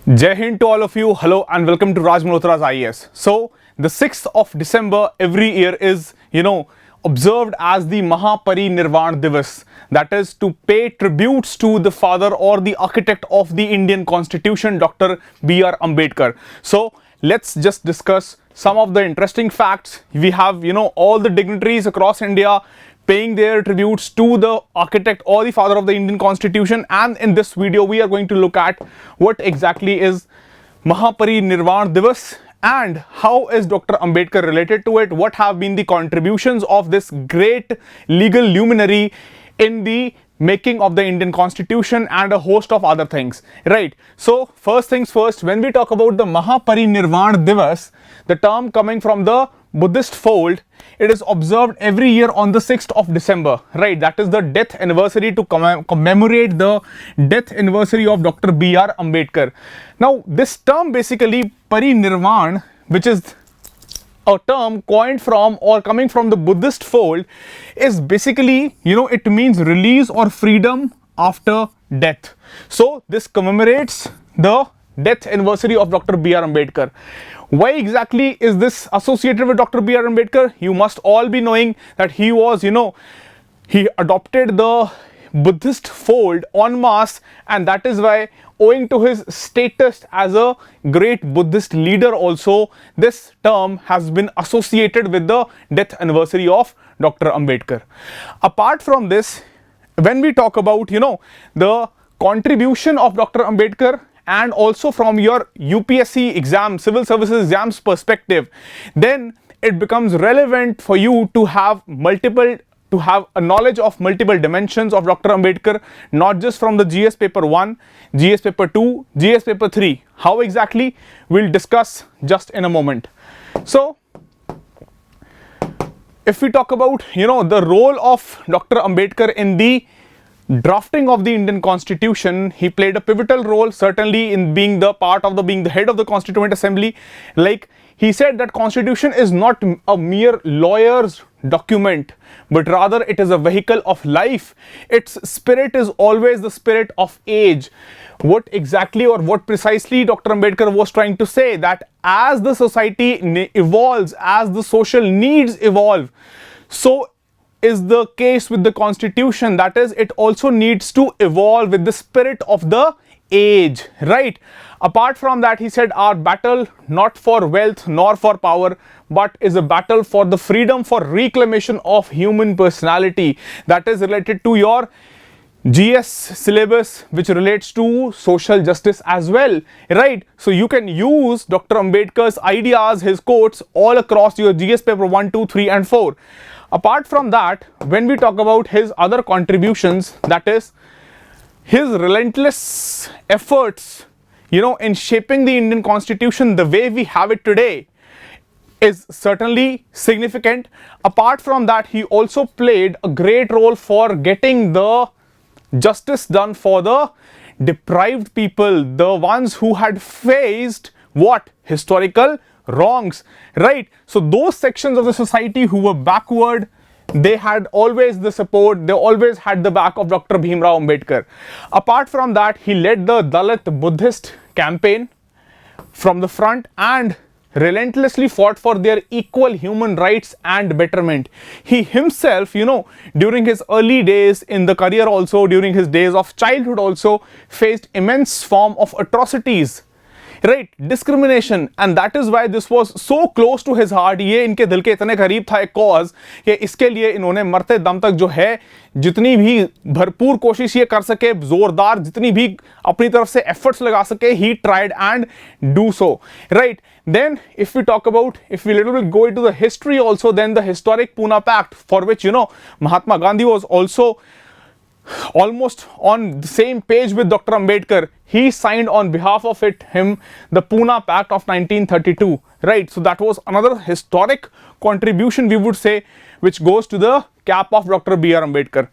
Jai Hind to all of you. Hello and welcome to Raj Malhotra's IAS. So, the 6th of December every year is, observed as the Mahaparinirvan Divas. That is to pay tributes to the father or the architect of the Indian Constitution, Dr. B.R. Ambedkar. So, let's just discuss some of the interesting facts. We have, all the dignitaries across India paying their tributes to the architect or the father of the Indian Constitution, and in this video we are going to look at what exactly is Mahaparinirvan Divas and how is Dr. Ambedkar related to it, what have been the contributions of this great legal luminary in the making of the Indian Constitution and a host of other things, right? So first things first, when we talk about the Mahaparinirvan Divas, the term coming from the Buddhist fold, it is observed every year on the 6th of December, right? That is the death anniversary to commemorate the death anniversary of Dr. B.R. Ambedkar. Now, this term basically, Parinirvan, which is a term coined from or coming from the Buddhist fold, is basically, it means release or freedom after death. So, this commemorates the death anniversary of Dr. B.R. Ambedkar. Why exactly is this associated with Dr. B.R. Ambedkar? You must all be knowing that he was, he adopted the Buddhist fold en masse, and that is why, owing to his status as a great Buddhist leader also, this term has been associated with the death anniversary of Dr. Ambedkar. Apart from this, when we talk about, the contribution of Dr. Ambedkar, and also from your UPSC exam, civil services exams perspective, then it becomes relevant for you to have a knowledge of multiple dimensions of Dr. Ambedkar, not just from the GS paper 1, GS paper 2, GS paper 3. How exactly? We'll discuss just in a moment. So, if we talk about, the role of Dr. Ambedkar in the drafting of the Indian Constitution, he played a pivotal role certainly in being the head of the Constituent Assembly. Like he said that Constitution is not a mere lawyer's document, but rather it is a vehicle of life. Its spirit is always the spirit of age. What exactly or what precisely Dr. Ambedkar was trying to say, that as the society evolves, as the social needs evolve, so is the case with the Constitution. That is, it also needs to evolve with the spirit of the age, right? Apart from that, he said, our battle not for wealth nor for power, but is a battle for the freedom, for reclamation of human personality. That is related to your GS syllabus, which relates to social justice as well, right? So you can use Dr. Ambedkar's ideas, his quotes all across your GS paper 1, 2, 3 and 4. Apart from that, when we talk about his other contributions, that is his relentless efforts, in shaping the Indian Constitution the way we have it today, is certainly significant. Apart from that, he also played a great role for getting the justice done for the deprived people, the ones who had faced what? Historical wrongs, right? So those sections of the society who were backward, they had always the support, they always had the back of Dr. Bhimrao Ambedkar. Apart from that, he led the Dalit Buddhist campaign from the front and relentlessly fought for their equal human rights and betterment. He himself, during his early days in the career also, during his days of childhood also, faced immense form of atrocities, right? Discrimination, and that is why this was so close to his heart. ये इनके दिल के इतने करीब था एक cause कि इसके लिए इन्होंने मरते दम तक जो है जितनी भी भरपूर कोशिश ये कर सके, जोरदार जितनी भी अपनी तरफ से एफर्ट्स लगा सके, he tried and do so, right? Then if we talk about, if we little bit go into the history also, then the historic Pune Pact, for which Mahatma Gandhi was also almost on the same page with Dr. Ambedkar. He signed on behalf of him the Pune Pact of 1932, right? So that was another historic contribution, we would say, which goes to the cap of Dr. B.R. Ambedkar.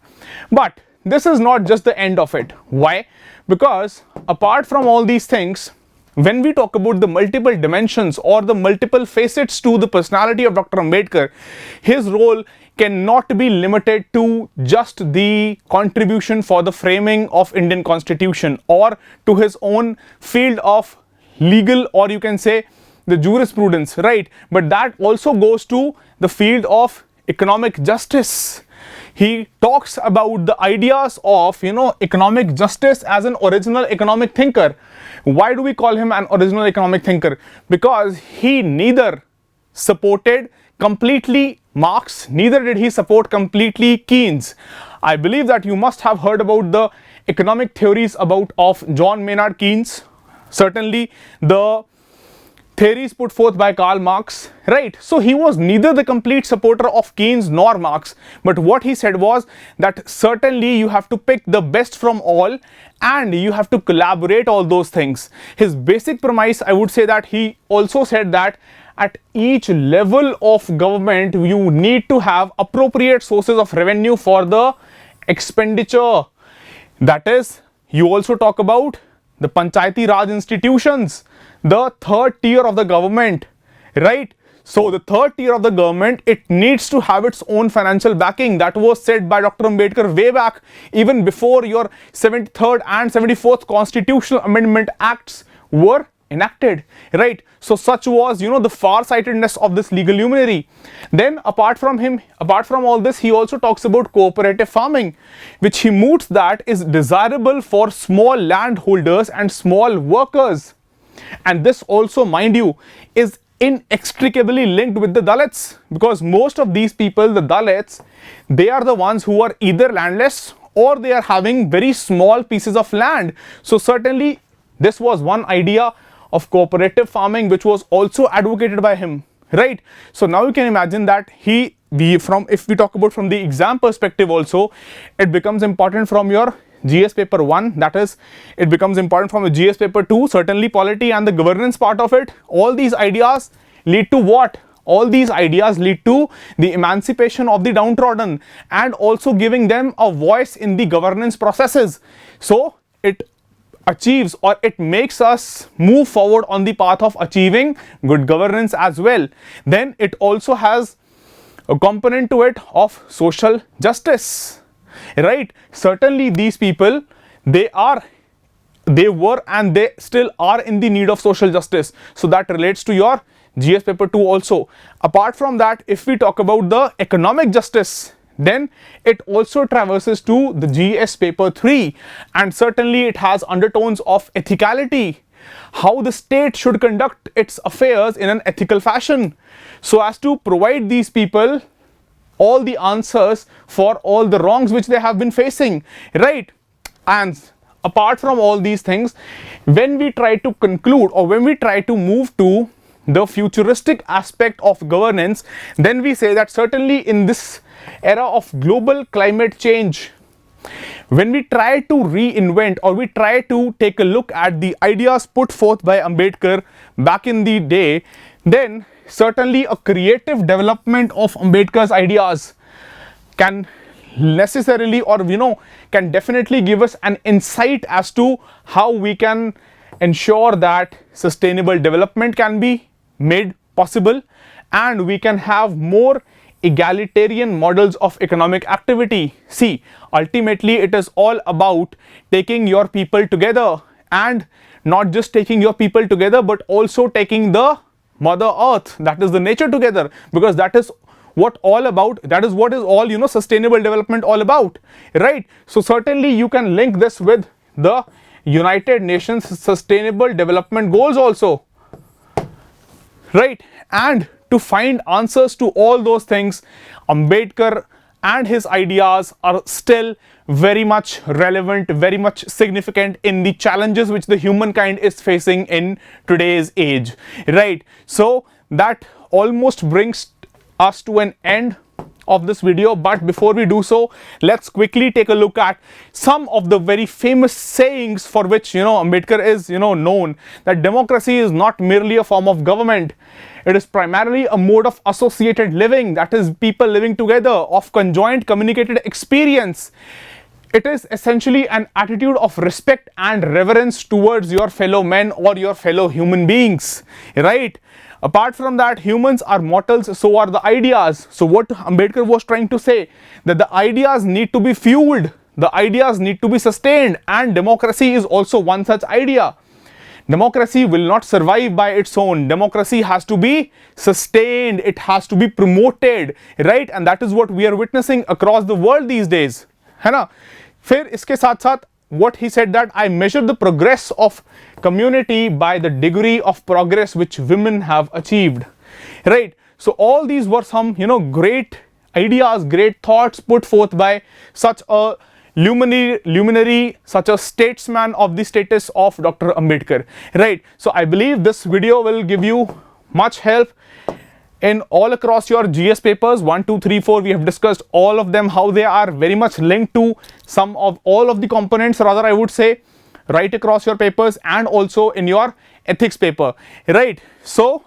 But this is not just the end of it. Why? Because apart from all these things, when we talk about the multiple dimensions or the multiple facets to the personality of Dr. Ambedkar, his role cannot be limited to just the contribution for the framing of Indian Constitution or to his own field of legal, or you can say the jurisprudence, right? But that also goes to the field of economic justice. He talks about the ideas of, economic justice as an original economic thinker. Why do we call him an original economic thinker? Because he neither supported completely Marx, neither did he support completely Keynes. I believe that you must have heard about the economic theories of John Maynard Keynes. Certainly the theories put forth by Karl Marx, right? So he was neither the complete supporter of Keynes nor Marx, but what he said was that certainly you have to pick the best from all and you have to collaborate all those things. His basic premise, I would say that he also said that at each level of government you need to have appropriate sources of revenue for the expenditure. That is, you also talk about the Panchayati Raj institutions, the third tier of the government, right? So the third tier of the government, it needs to have its own financial backing. That was said by Dr. Ambedkar way back, even before your 73rd and 74th Constitutional Amendment Acts were enacted, right? So such was, the far-sightedness of this legal luminary. Then apart from all this, he also talks about cooperative farming, which he moots that is desirable for small landholders and small workers. And this also, mind you, is inextricably linked with the Dalits, because most of these people, the Dalits, they are the ones who are either landless or they are having very small pieces of land. So certainly this was one idea of cooperative farming which was also advocated by him, right? So now you can imagine that if we talk about from the exam perspective also, it becomes important from your GS paper 1, that is, it becomes important from the GS paper 2, certainly polity and the governance part of it. All these ideas lead to what? All these ideas lead to the emancipation of the downtrodden and also giving them a voice in the governance processes. So it achieves, or it makes us move forward on the path of achieving good governance as well. Then it also has a component to it of social justice, right? Certainly these people, they were and they still are in the need of social justice. So that relates to your GS paper 2 also. Apart from that, if we talk about the economic justice, then it also traverses to the GS paper 3, and certainly it has undertones of ethicality, how the state should conduct its affairs in an ethical fashion, so as to provide these people all the answers for all the wrongs which they have been facing, right? And apart from all these things, when we try to conclude, or when we try to move to the futuristic aspect of governance, then we say that certainly in this era of global climate change, when we try to reinvent, or we try to take a look at the ideas put forth by Ambedkar back in the day, then certainly a creative development of Ambedkar's ideas can necessarily, or can definitely give us an insight as to how we can ensure that sustainable development can be made possible and we can have more egalitarian models of economic activity. See, ultimately it is all about taking your people together, and not just taking your people together but also taking the Mother Earth, that is the nature, together, because that is what is all sustainable development all about, right? So certainly you can link this with the United Nations Sustainable Development Goals also, right? And to find answers to all those things, Ambedkar and his ideas are still very much relevant, very much significant in the challenges which the humankind is facing in today's age, right? So that almost brings us to an end of this video, but before we do so, let's quickly take a look at some of the very famous sayings for which Ambedkar is known, that democracy is not merely a form of government, it is primarily a mode of associated living, that is people living together, of conjoint communicated experience. It is essentially an attitude of respect and reverence towards your fellow men or your fellow human beings, right? Apart from that, humans are mortals, so are the ideas. So what Ambedkar was trying to say, that the ideas need to be fueled, the ideas need to be sustained, and democracy is also one such idea. Democracy will not survive by its own. Democracy has to be sustained. It has to be promoted, right? And that is what we are witnessing across the world these days. है ना? फिर इसके साथ साथ what he said that I measure the progress of community by the degree of progress which women have achieved, right? So all these were some, great ideas, great thoughts put forth by such a luminary, such a statesman of the status of Dr. Ambedkar, right? So I believe this video will give you much help in all across your GS papers 1, 2, 3, 4. We have discussed all of them, how they are very much linked to some of all of the components, rather I would say, right across your papers and also in your ethics paper, right? So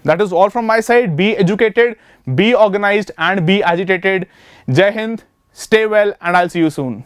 that is all from my side. Be educated, be organized and be agitated. Jai Hind, stay well, and I'll see you soon.